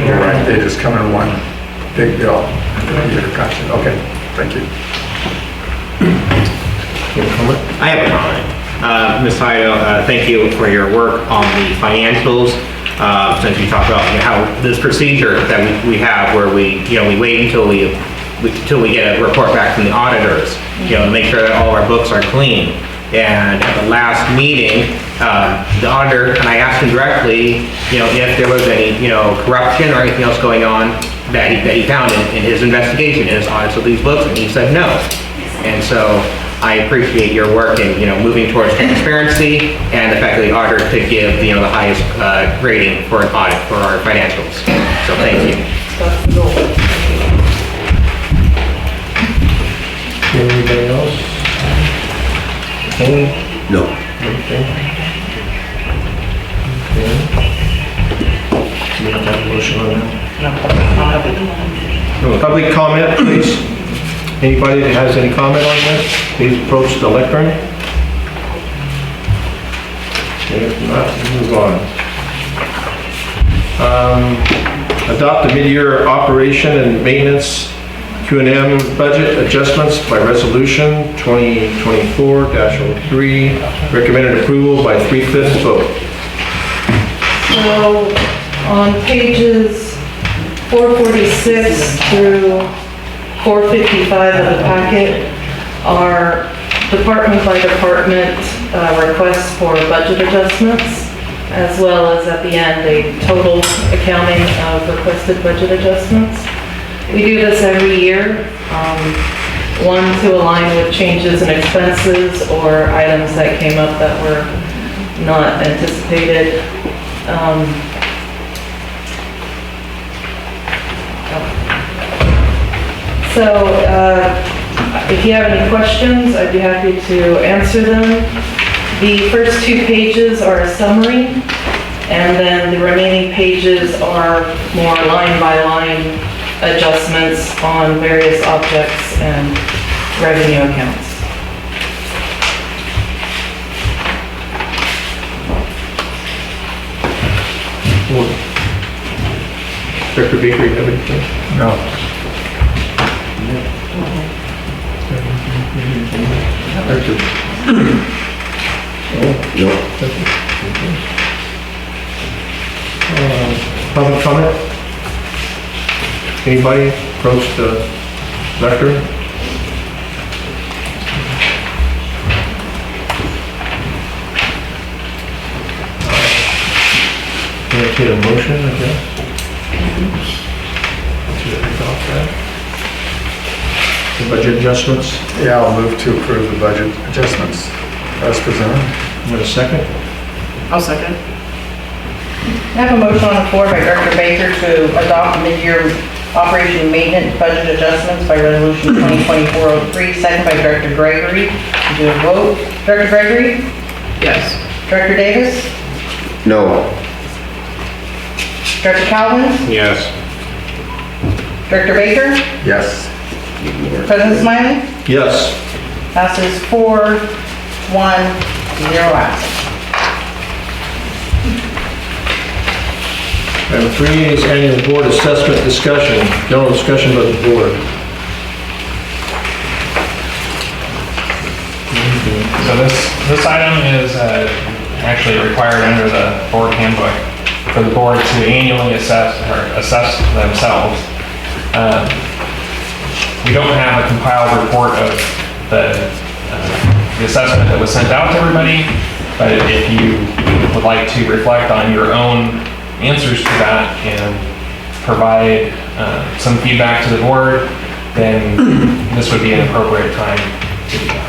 you're right, they just come in one big bill. Gotcha, okay, thank you. I have a comment. Ms. Heido, thank you for your work on the financials. Since you talked about how this procedure that we have where we wait until we get a report back from the auditors, to make sure that all of our books are clean. And at the last meeting, the auditor, and I asked him directly, if there was any, corruption or anything else going on that he found in his investigation, in his audits of these books, and he said no. And so I appreciate your work in, moving towards transparency and the fact that the auditor could give, the highest rating for an audit for our financials. So thank you. That's the goal. Anybody else? No. Okay. We have to have a motion on that. Public comment, please. Anybody that has any comment on this, please approach the lectern. If not, move on. Adopt the mid-year operation and maintenance Q&M budget adjustments by resolution 2024-03. Recommended approval by 3/5 vote. So on pages 446 through 455 of the packet are department by department requests for budget adjustments, as well as at the end a total accounting of requested budget adjustments. We do this every year, one to align with changes in expenses or items that came up that were not anticipated. So if you have any questions, I'd be happy to answer them. The first 2 pages are a summary, and then the remaining pages are more line by line adjustments on various objects and revenue accounts. Director Baker, you have anything? No. No. Public comment? Anybody approach the lectern? Entertain a motion, I guess. To adopt that. The budget adjustments. Yeah, I'll move to approve the budget adjustments as presented. I'm going to second. I'll second. I have a motion on the floor by Director Baker to adopt mid-year operation and maintenance budget adjustments by resolution 2024-03, second by Director Gregory. Do a vote. Director Gregory? Yes. Director Davis? No. Director Calvin? Yes. Director Baker? Yes. President Smiley? Yes. Passes 4-1, 0 absent. Item 3 is annual board assessment discussion. General discussion by the board. So this item is actually required under the board handbook for the board to annually assess themselves. We don't have a compiled report of the assessment that was sent out to everybody, but if you would like to reflect on your own answers to that and provide some feedback to the board, then this would be an appropriate time to do that.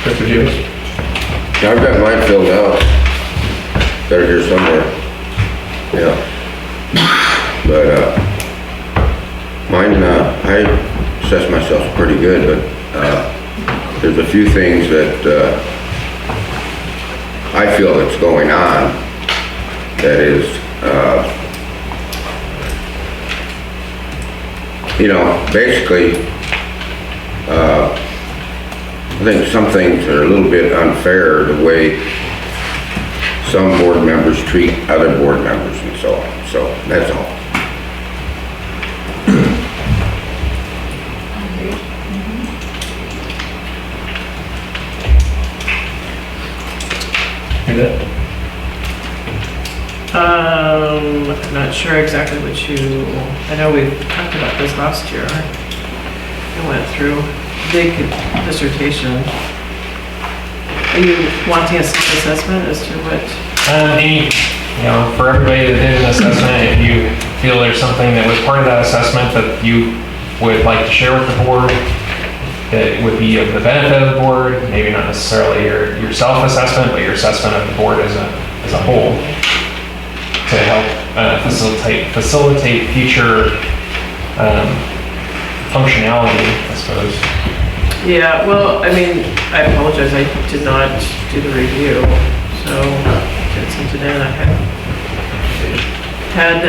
Director Davis? Yeah, I've got mine filled out. Better here somewhere. Yeah. But mine, I assess myself pretty good, but there's a few things that I feel that's going on that is, basically, I think some things are a little bit unfair the way some board members treat other board members and so on. So that's all. I'm not sure exactly what I know we talked about this last year. I went through big dissertation. Are you wanting a self-assessment as to what? For everybody that did an assessment, if you feel there's something that was part of that assessment that you would like to share with the board, that would be of the benefit of the board, maybe not necessarily your self-assessment, but your assessment of the board as a whole, to help facilitate future functionality, I suppose. Yeah, well, I mean, I apologize, I did not do the review, so I sent it in. I had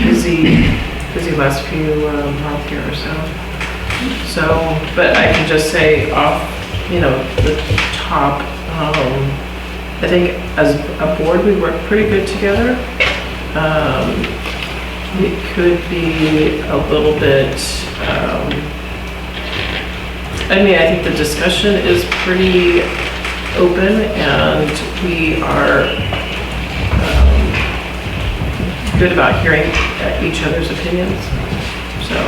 busy last few months here or so. So, but I can just say off, the top, I think as a board, we work pretty good together. It could be a little bit, I think the discussion is pretty open and we are good about hearing each other's opinions. So,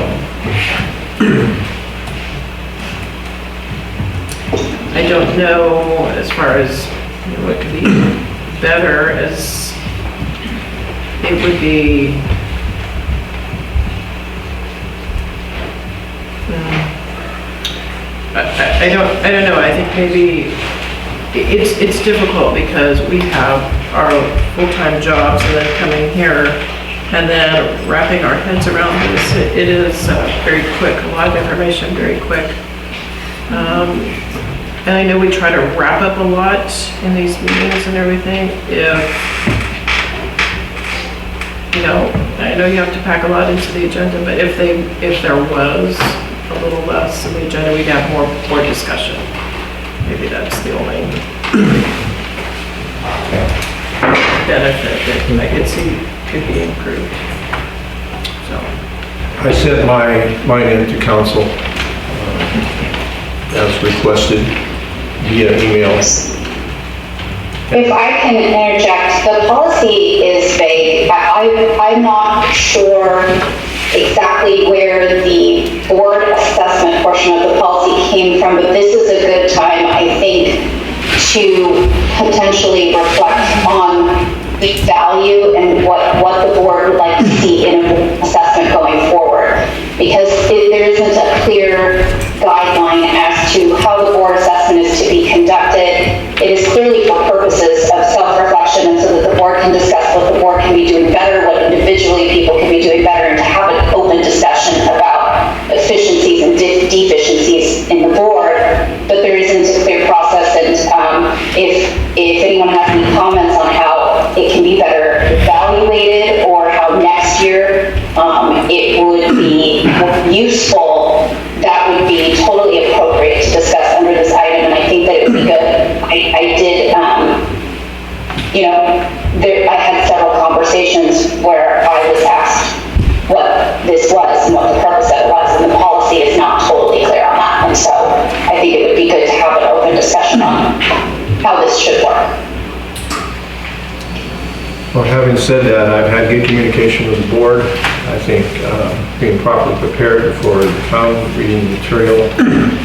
I don't know as far as what could be better, as it would be I don't know. I think maybe it's difficult because we have our full-time jobs and then coming here and then wrapping our heads around this. It is very quick, a lot of information, very quick. And I know we try to wrap up a lot in these meetings and everything. I know you have to pack a lot into the agenda, but if there was a little less in the agenda, we'd have more discussion. Maybe that's the only benefit that I could see could be improved. So. I sent mine into council as requested via email. If I can interject, the policy is vague. I'm not sure exactly where the board assessment portion of the policy came from, but this is a good time, I think, to potentially reflect on the value and what the board would like to see in an assessment going forward. Because there isn't a clear guideline as to how the board assessment is to be conducted. It is clearly for purposes of self-reflection and so that the board can discuss what the board can be doing better, what individually people can be doing better, and to have an open discussion about efficiencies and deficiencies in the board. But there isn't a clear process, and if anyone has any comments on how it can be better evaluated or how next year it would be useful, that would be totally appropriate to discuss under this item, and I think that it would be good. I did, I had several conversations where I was asked what this was and what the purpose of it was, and the policy is not totally clear on that, and so I think it would be good to have an open discussion on how this should work. Well, having said that, I've had good communication with the board. I think being properly prepared before the town, reading the material,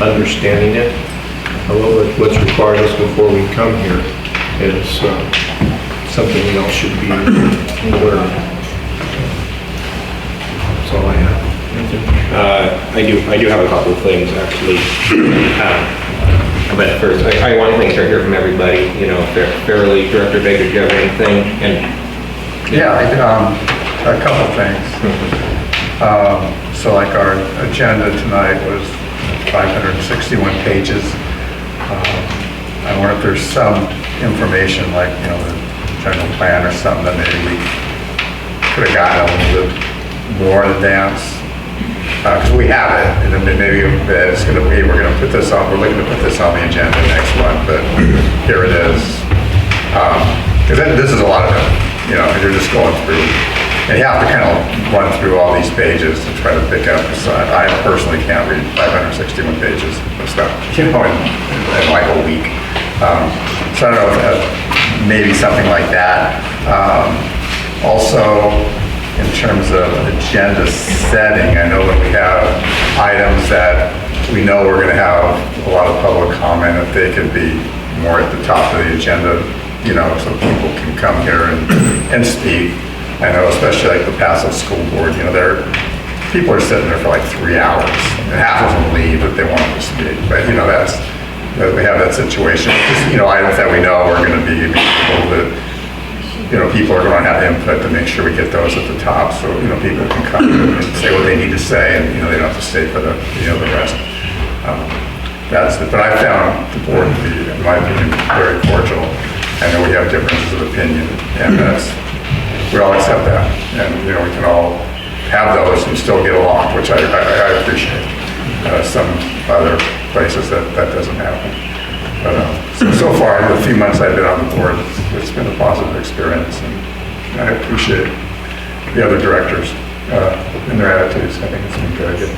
understanding it, what's required of us before we come here is something we all should be aware of. That's all I have. I do have a couple of things actually. But first, I want to make sure I hear from everybody, fairly. Director Baker, do you have anything? Yeah, a couple things. So like our agenda tonight was 561 pages. I wonder if there's some information like, the general plan or something that maybe we could have gotten a little bit more in advance. Because we have it, and then maybe it's going to be, we're looking to put this on the agenda next month, but here it is. because this is a lot of it, you know, you're just going through, and you have to kind of run through all these pages to try to pick up. So I personally can't read 561 pages of stuff, you know, in like a week. So I don't know, maybe something like that. Also, in terms of agenda setting, I know that we have items that we know we're going to have a lot of public comment. If they could be more at the top of the agenda, you know, so people can come here and speak. I know especially like the Paso School Board, you know, people are sitting there for like 3 hours, and half of them leave if they want to speak. But, you know, we have that situation. Just, you know, items that we know are going to be able to, you know, people are going to have input to make sure we get those at the top, so, you know, people can come and say what they need to say, and, you know, they don't have to stay for the, you know, the rest. That's it. But I found the board to be, in my opinion, very cordial. I know we have differences of opinion, and we all accept that, and, you know, we can all have those and still get along, which I appreciate. Some other places that doesn't happen. But so far, the few months I've been on the board, it's been a positive experience, and I appreciate the other directors and their attitudes. I think it's been good.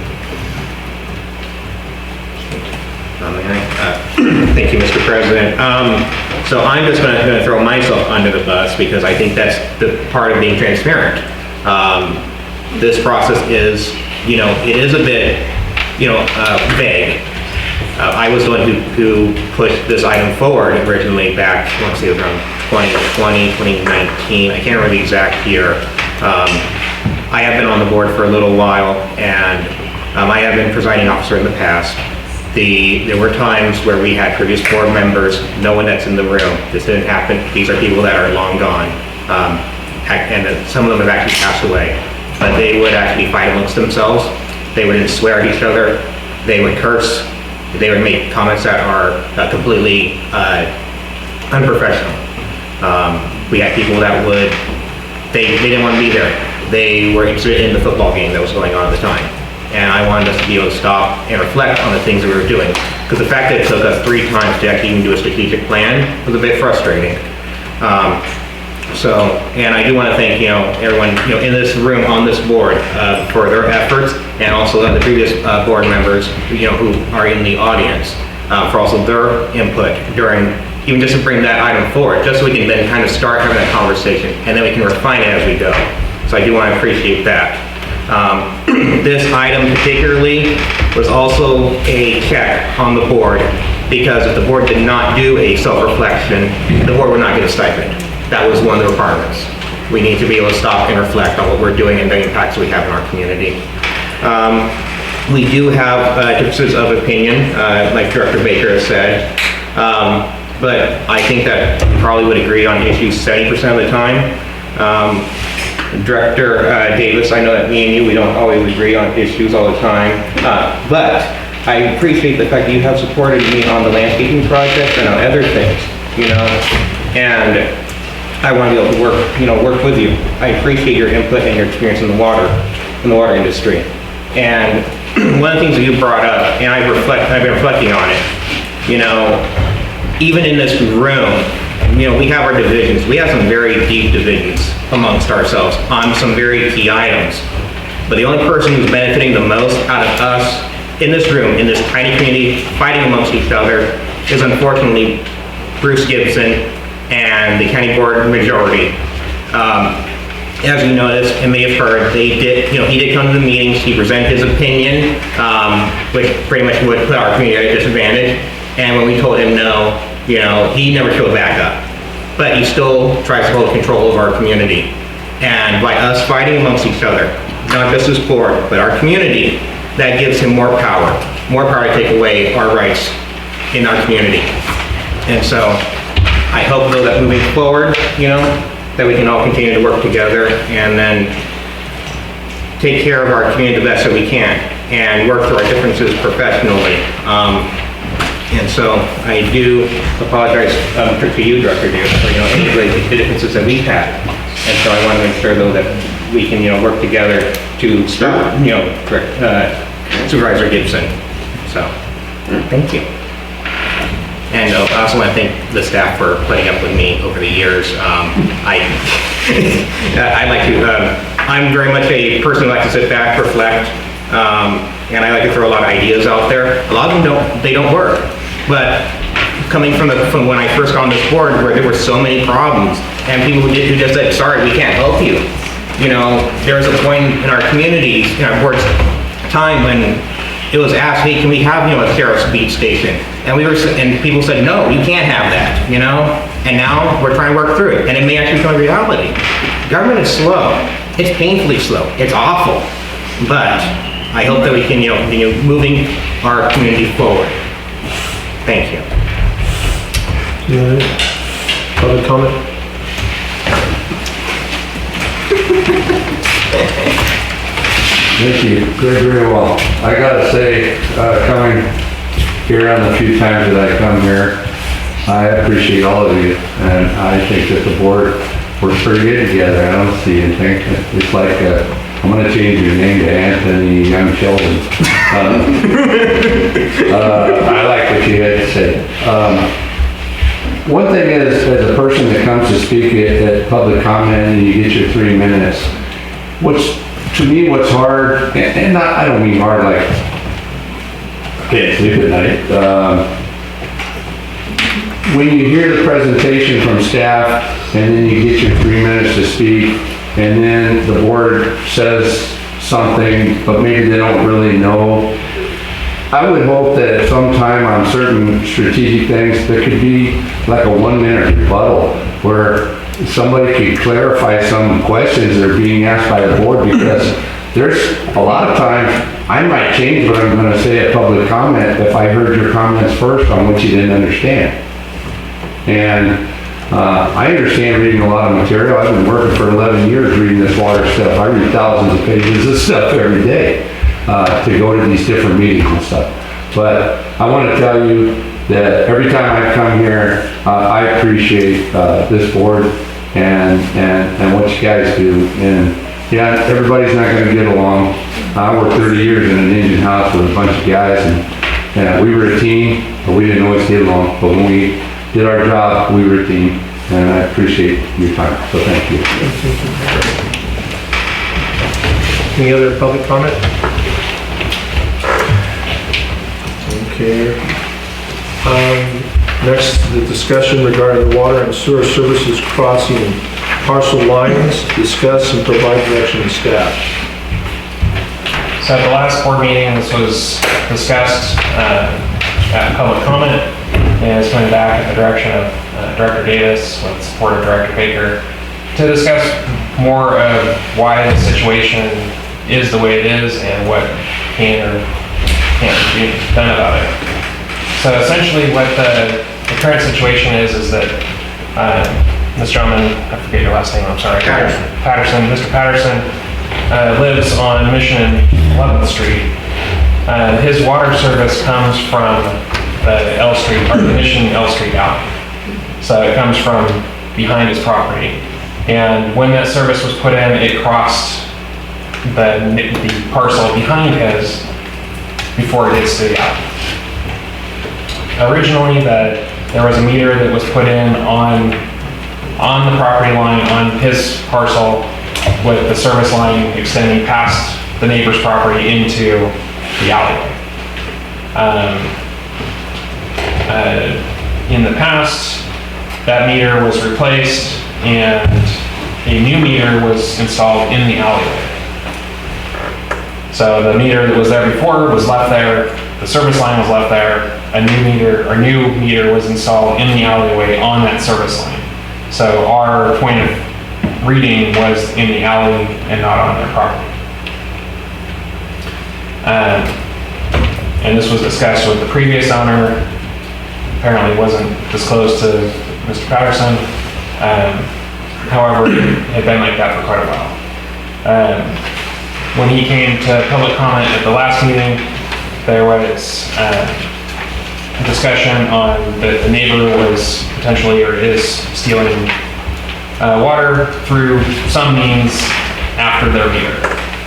Thank you, Mr. President. So I'm just going to throw myself under the bus because I think that's the part of being transparent. This process is, you know, it is a bit, you know, vague. I was the one who pushed this item forward originally back, let's see, around 2020, 2019. I can't remember the exact year. I have been on the board for a little while, and I have been presiding officer in the past. There were times where we had previous board members, no one that's in the room. This didn't happen. These are people that are long gone. And some of them have actually passed away. But they would actually fight amongst themselves. They would swear at each other. They would curse. They would make comments that are completely unprofessional. We had people that they didn't want to be there. They were interested in the football game that was going on at the time. And I wanted us to be able to stop and reflect on the things that we were doing. Because the fact that it took us 3 times to actually even do a strategic plan was a bit frustrating. And I do want to thank, you know, everyone, you know, in this room, on this board, for their efforts, and also the previous board members, you know, who are in the audience, for also their input during, even just to bring that item forward, just so we can then kind of start having that conversation, and then we can refine it as we go. So I do want to appreciate that. This item particularly was also a check on the board, because if the board did not do a self-reflection, the board would not get a stipend. That was one of the requirements. We need to be able to stop and reflect on what we're doing and the impacts we have in our community. We do have differences of opinion, like Director Baker has said, but I think that we probably would agree on issues 70% of the time. Director Davis, I know that me and you, we don't always agree on issues all the time, but I appreciate the fact that you have supported me on the landscaping project and on other things, you know, and I want to be able to work with you. I appreciate your input and your experience in the water industry. And one of the things that you brought up, and I've been reflecting on it, you know, even in this room, you know, we have our divisions. We have some very deep divisions amongst ourselves on some very key items. But the only person who's benefiting the most out of us in this room, in this tiny community, fighting amongst each other, is unfortunately Bruce Gibson and the county board majority. As you noticed and may have heard, he did come to the meetings, he presented his opinion, which pretty much would put our community at a disadvantage. And when we told him no, you know, he never showed back up. But he still tries to hold control of our community. And by us fighting amongst each other, not just this board, but our community, that gives him more power to take away our rights in our community. And so I hope though that moving forward, you know, that we can all continue to work together and then take care of our community the best that we can and work through our differences professionally. And so I do apologize to you, Director Davis, for, you know, any of the differences that we've had. And so I want to make sure though that we can, you know, work together to stop, you know, Supervisor Gibson. So, thank you. And I also want to thank the staff for putting up with me over the years. I like to, I'm very much a person who likes to sit back, reflect, and I like to throw a lot of ideas out there. A lot of them don't work. But coming from when I first got on this board, where there were so many problems, and people who just said, sorry, we can't help you. You know, there was a point in our communities, in our board's time when it was asked, hey, can we have, a sheriff's beat station? And people said, no, you can't have that, And now we're trying to work through it, and it may actually become a reality. Government is slow. It's painfully slow. It's awful. But I hope that we can, continue moving our community forward. Thank you. Public comment? Thank you, very well. I gotta say, coming here on the few times that I come here, I appreciate all of you, and I think that the board works pretty good together. I don't see anything. It's like, I'm gonna change your name to Anthony Young Sheldon. I like what you had to say. One thing is, as a person that comes to speak at public comment and you get your 3 minutes, to me, what's hard, and I don't mean hard like I can't sleep at night. When you hear the presentation from staff and then you get your 3 minutes to speak, and then the board says something, but maybe they don't really know, I would hope that at some time on certain strategic things, there could be like a 1 minute rebuttal where somebody could clarify some questions that are being asked by the board, because there's a lot of times I might change what I'm going to say at public comment if I heard your comments first on what you didn't understand. And I understand reading a lot of material. I've been working for 11 years reading this water stuff. I read thousands of pages of stuff every day to go to these different meetings and stuff. But I want to tell you that every time I come here, I appreciate this board and what you guys do. And yeah, everybody's not going to get along. I worked 30 years in an engine house with a bunch of guys, and we were a team, but we didn't always get along. But when we did our job, we were a team, and I appreciate your time. So thank you. Any other public comment? Okay. Next, the discussion regarding the water and sewer services crossing parcel lines. Discuss and provide direction to staff. So at the last board meeting, this was discussed at public comment, and it's coming back at the direction of Director Davis with support of Director Baker to discuss more of why the situation is the way it is and what can or can't be done about it. So essentially what the current situation is that this gentleman, I forget your last name, I'm sorry. Patterson. Mr. Patterson lives on Mission 11th Street. His water service comes from the L Street, or the Mission L Street alley. So it comes from behind his property. And when that service was put in, it crossed the parcel behind his before it hits to the alley. Originally, there was a meter that was put in on the property line on his parcel, with the service line extending past the neighbor's property into the alleyway. In the past, that meter was replaced and a new meter was installed in the alleyway. So the meter that was there before was left there, the service line was left there, a new meter was installed in the alleyway on that service line. So our point of reading was in the alley and not on their property. And this was discussed with the previous owner. Apparently wasn't disclosed to Mr. Patterson. However, it had been like that for quite a while. When he came to public comment at the last meeting, there was a discussion on that the neighbor was potentially or is stealing water through some means after their meter.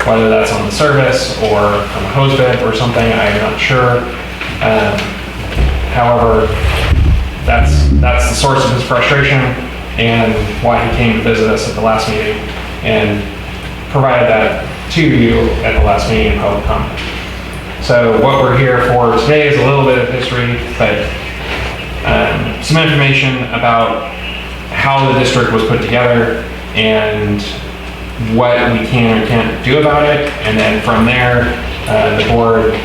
Whether that's on the service or from a hose bib or something, I'm not sure. However, that's the source of his frustration and why he came to visit us at the last meeting and provided that to you at the last meeting in public comment. So what we're here for today is a little bit of history, but some information about how the district was put together and what we can and can't do about it. And then from there, the board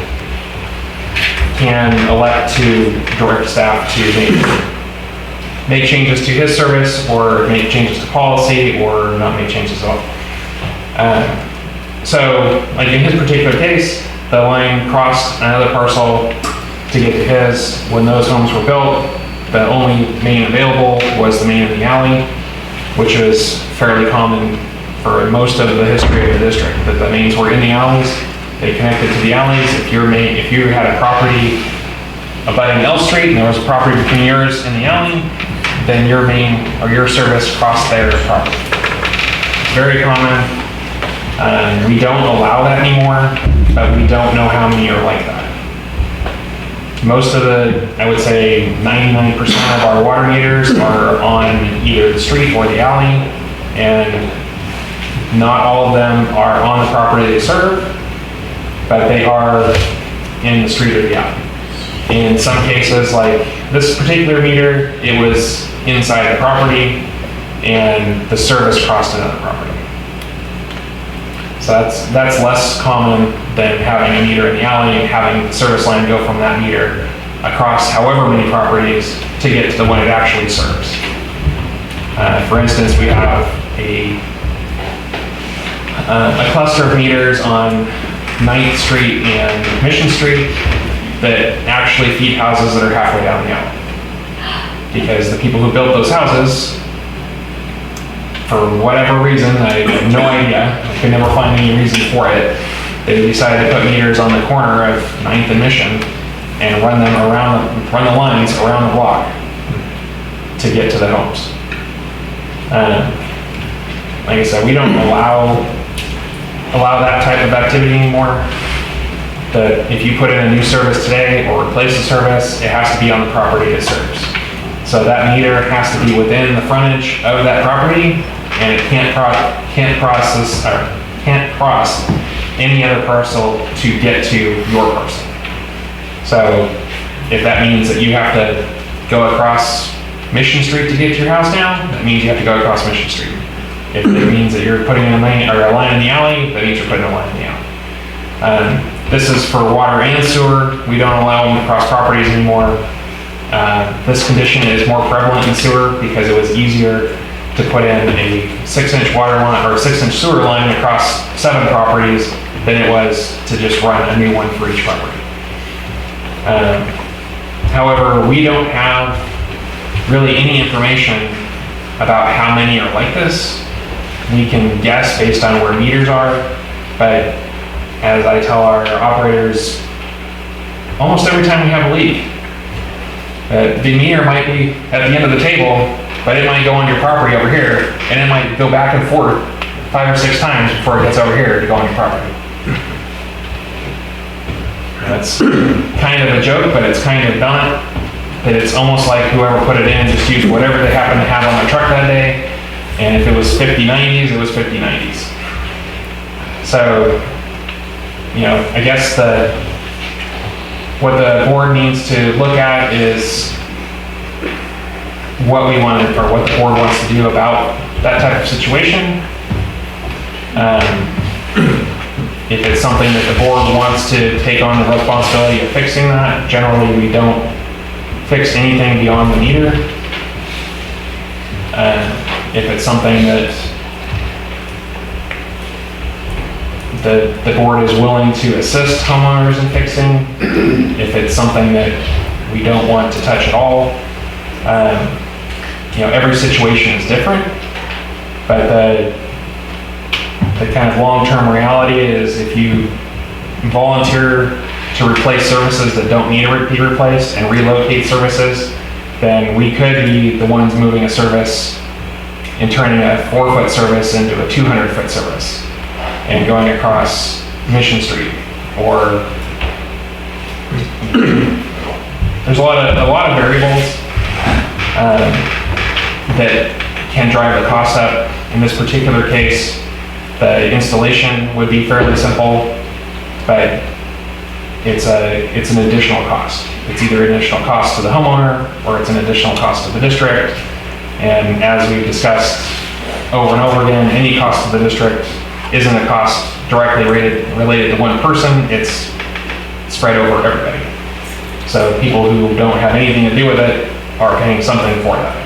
can elect to direct staff to make changes to his service or make changes to policy or not make changes at all. So like in his particular case, the line crossed another parcel to get to his. When those homes were built, the only main available was the main in the alley, which was fairly common for most of the history of the district, that the mains were in the alleys. They connected to the alleys. If you had a property abutting L Street and there was a property between yours and the alley, then your main or your service crossed their property. Very common. We don't allow that anymore, but we don't know how many are like that. Most of I would say 99% of our water meters are on either the street or the alley, and not all of them are on the property they serve, but they are in the street or the alley. In some cases, like this particular meter, it was inside the property and the service crossed another property. So that's less common than having a meter in the alley and having the service line go from that meter across however many properties to get to the one it actually serves. For instance, we have a cluster of meters on 9th Street and Mission Street that actually feed houses that are halfway down the alley. Because the people who built those houses, for whatever reason, I have no idea, I could never find any reason for it, they decided to put meters on the corner of 9th and Mission and run the lines around the block to get to the homes. Like I said, we don't allow that type of activity anymore. That if you put in a new service today or replace the service, it has to be on the property it serves. So that meter has to be within the frontage of that property, and it can't cross any other parcel to get to your parcel. So if that means that you have to go across Mission Street to get your house down, that means you have to go across Mission Street. If it means that you're putting in a line in the alley, that means you're putting a line in the alley. This is for water and sewer. We don't allow them to cross properties anymore. This condition is more prevalent in sewer because it was easier to put in a 6-inch water line or a 6-inch sewer line across 7 properties than it was to just run a new one for each property. However, we don't have really any information about how many are like this. We can guess based on where meters are, but as I tell our operators, almost every time we have a leak, the meter might be at the end of the table, but it might go on your property over here, and it might go back and forth 5 or 6 times before it gets over here to go on your property. That's kind of a joke, but it's kind of not. That it's almost like whoever put it in just used whatever they happened to have on their truck that day, and if it was 50/90s, it was 50/90s. So, I guess what the board needs to look at is what we want, or what the board wants to do about that type of situation. If it's something that the board wants to take on the responsibility of fixing that, generally we don't fix anything beyond the meter. If it's something that the board is willing to assist homeowners in fixing, if it's something that we don't want to touch at all, every situation is different, but the kind of long-term reality is if you volunteer to replace services that don't need to be replaced and relocate services, then we could be the ones moving a service and turning a 4-foot service into a 200-foot service and going across Mission Street. Or there's a lot of variables. that can drive the cost up. In this particular case, the installation would be fairly simple, but it's an additional cost. It's either an additional cost to the homeowner or it's an additional cost to the district. And as we've discussed over and over again, any cost to the district isn't a cost directly related to one person, it's spread over everybody. So people who don't have anything to do with it are paying something for that.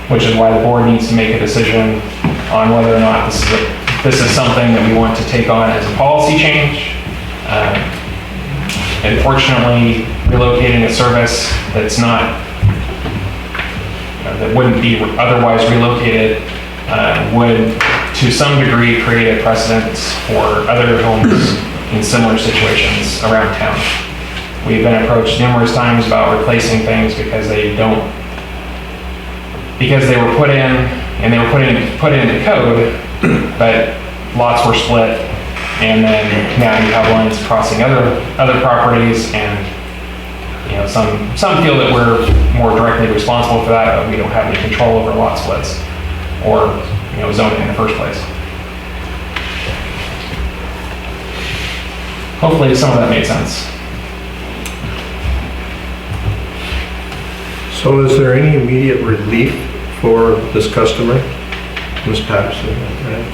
Which is why the board needs to make a decision on whether or not this is something that we want to take on as a policy change. Unfortunately, relocating a service that's not, that wouldn't be otherwise relocated would, to some degree, create a precedent for other homes in similar situations around town. We've been approached numerous times about replacing things because they were put in and they were put into code, but lots were split, and then now you have lines crossing other properties, and you know, some feel that we're more directly responsible for that, but we don't have any control over lot splits or, you know, zoning in the first place. Hopefully some of that made sense. So is there any immediate relief for this customer, Ms. Patterson, right?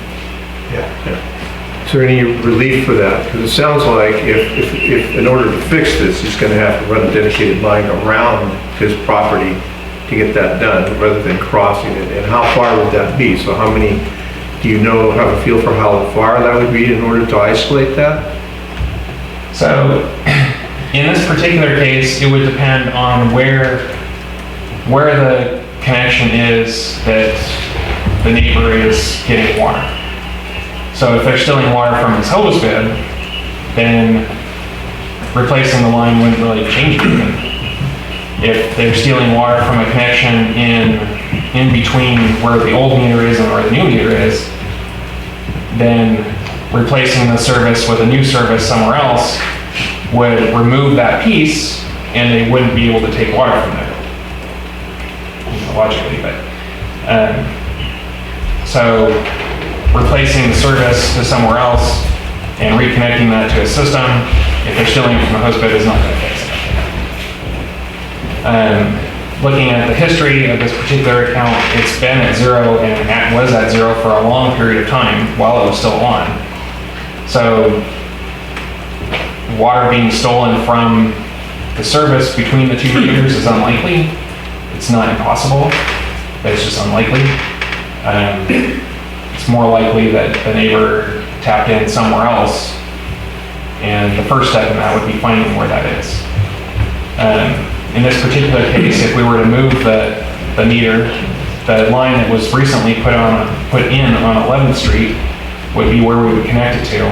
Yeah. Is there any relief for that? Because it sounds like if in order to fix this, he's going to have to run a dedicated line around his property to get that done, rather than crossing it. And how far would that be? So how many, do you know, have a feel for how far that would be in order to isolate that? So in this particular case, it would depend on where the connection is that the neighbor is getting water. So if they're stealing water from his hose bib, then replacing the line wouldn't really change anything. If they're stealing water from a connection in between where the old meter is and where the new meter is, then replacing the service with a new service somewhere else would remove that piece, and they wouldn't be able to take water from there, logically. But so replacing the service to somewhere else and reconnecting that to a system, if they're stealing it from the hose bib, is not going to fix it. Looking at the history of this particular account, it's been at zero, and it was at zero for a long period of time while it was still on. So water being stolen from the service between the two meters is unlikely. It's not impossible, but it's just unlikely. It's more likely that the neighbor tapped in somewhere else, and the first step in that would be finding where that is. In this particular case, if we were to move the meter, the line that was recently put in on 11th Street would be where we would connect it to.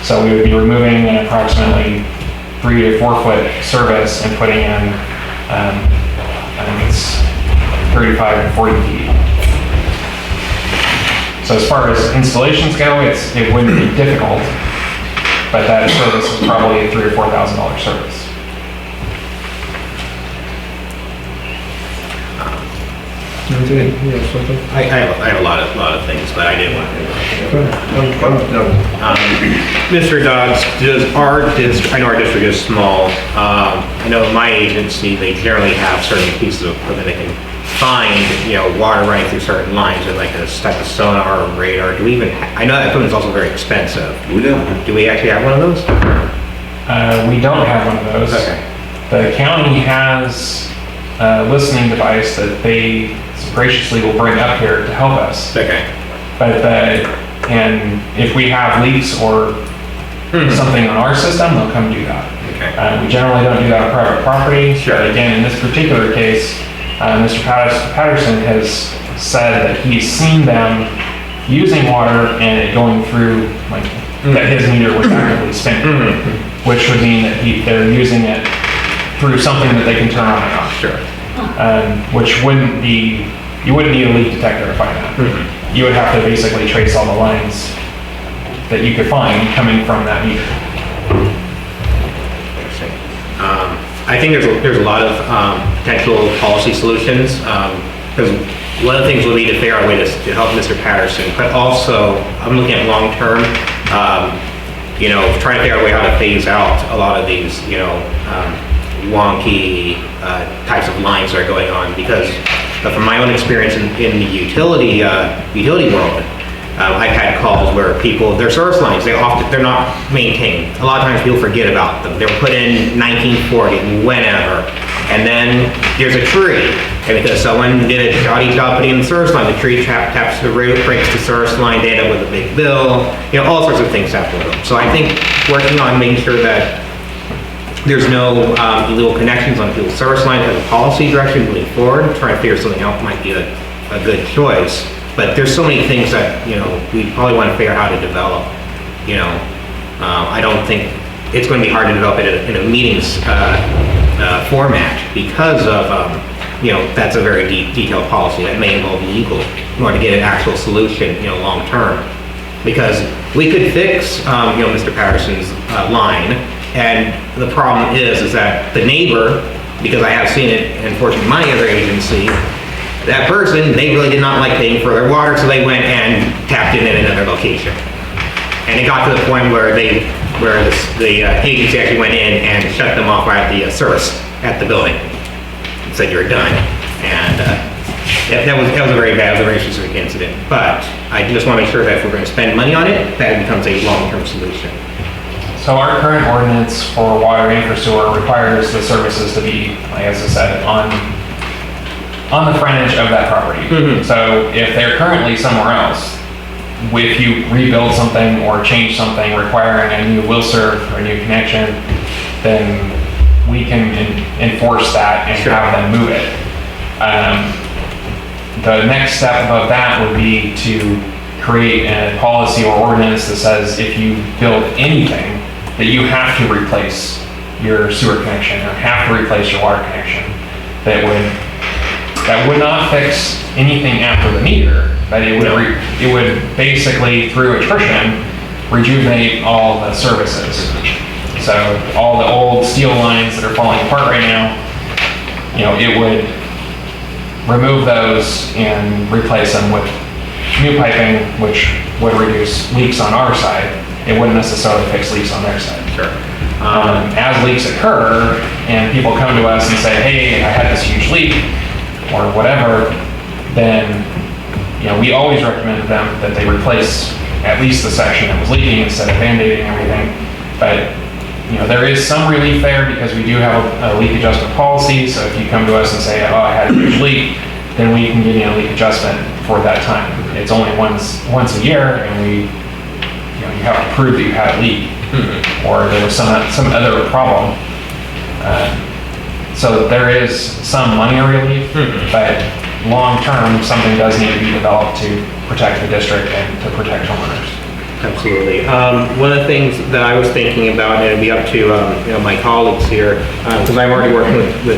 So we would be removing an approximately 3 to 4 foot service and putting in, I think it's 35 to 40 feet. So as far as installations go, it wouldn't be difficult, but that service is probably a $3,000 or $4,000 service. Okay, you have something? I have a lot of things, but I didn't want to. Go ahead. Mr. Dodds, I know our district is small. I know in my agency, they generally have certain pieces of equipment they can find, water running through certain lines, and like a type of sonar or radar. Do we even, I know that equipment is also very expensive. We don't. Do we actually have one of those? We don't have one of those. Okay. The county has a listening device that they graciously will bring up here to help us. Okay. But and if we have leaks or something on our system, they'll come do that. Okay. We generally don't do that on private property. Sure. But again, in this particular case, Mr. Patterson has said that he's seen them using water and it going through, like, that his meter was actively spinning, which would mean that they're using it through something that they can turn on and off. Sure. Which you wouldn't need a leak detector to find that. You would have to basically trace all the lines that you could find coming from that meter. Interesting. I think there's a lot of potential policy solutions, because one of the things we'll need to figure out a way to help Mr. Patterson, but also, I'm looking at long-term, trying to figure out a way how to phase out a lot of these, wonky types of lines that are going on, because from my own experience in the utility world, I've had calls where their service lines, they're not maintained. A lot of times people forget about them. They were put in 1940, whenever, and then there's a tree, and because someone did a shoddy job putting in the service line, the tree taps the root, breaks the service line, they end up with a big bill, all sorts of things happen with them. So I think working on making sure that there's no illegal connections on people's service lines as a policy direction moving forward, trying to figure something out might be a good choice. But there's so many things that, we probably want to figure out how to develop, I don't think it's going to be hard to develop it in a meetings format, because of, that's a very detailed policy that may involve legal in order to get an actual solution, long term. Because we could fix, Mr. Patterson's line, and the problem is that the neighbor, because I have seen it, unfortunately, my other agency, that person, they really did not like paying for their water, so they went and tapped it in another location. And it got to the point where the agency actually went in and shut them off right at the service at the building. And said, you're done. And that was a very bad, very specific incident. But I just want to make sure that if we're going to spend money on it, that it becomes a long-term solution. So our current ordinance for water and for sewer requires the services to be, like as I said, on the frontage of that property. Mm-hmm. So if they're currently somewhere else, if you rebuild something or change something requiring a new will serve or a new connection, then we can enforce that and have them move it. The next step above that would be to create a policy or ordinance that says if you build anything, that you have to replace your sewer connection or have to replace your water connection. That would not fix anything after the meter, but it would basically, through attrition, rejuvenate all the services. So all the old steel lines that are falling apart right now, it would remove those and replace them with new piping, which would reduce leaks on our side. It wouldn't necessarily fix leaks on their side. Sure. As leaks occur and people come to us and say, hey, I had this huge leak or whatever, then we always recommend them that they replace at least the section that was leaking instead of band-aiding everything. But there is some relief there because we do have a leak adjustment policy. So if you come to us and say, oh, I had a huge leak, then we can give you a leak adjustment for that time. It's only once a year, and you have to prove that you had a leak, or there was some other problem. So there is some money relief, but long-term, something does need to be developed to protect the district and to protect homeowners. Absolutely. One of the things that I was thinking about, and it'd be up to my colleagues here, because I'm already working with